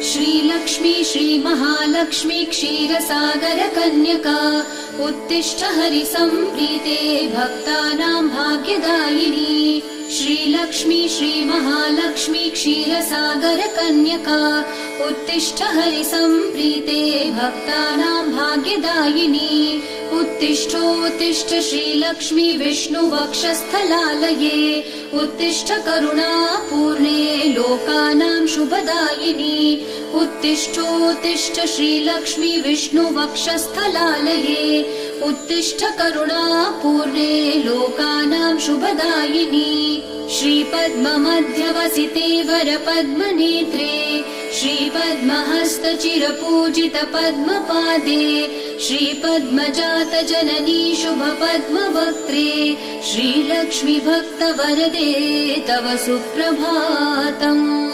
श्रीलक्ष्मी श्रीमहालक्ष्मी क्षीरसागर कन्यका उत्तिष्ठ हरिसम्प्रीते भक्तानां भाग्यदायिनी। श्रीलक्ष्मी श्रीमहालक्ष्मी क्षीरसागर कन्यका उत्तिष्ठ हरिसम्प्रीते भक्तानां भाग्यदायिनी। उत्तिष्ठोत्तिष्ठ श्रीलक्ष्मी विष्णुवक्षस्थलालये उत्तिष्ठ करुणापूर्णे लोकानां शुभदायिनी। उत्तिष्ठोत्तिष्ठ श्रीलक्ष्मी विष्णुवक्षस्थलालये उत्तिष्ठ करुणापूर्णे लोकानां शुभदायिनी। श्रीपद्ममध्यवसिते वरपद्मनेत्रे श्रीपद्महस्तचिरपूजित पद्मपादे श्रीपद्मजात जननी शुभपद्मवक्त्रे श्रीलक्ष्मी भक्तवरदे तव सुप्रभातम्।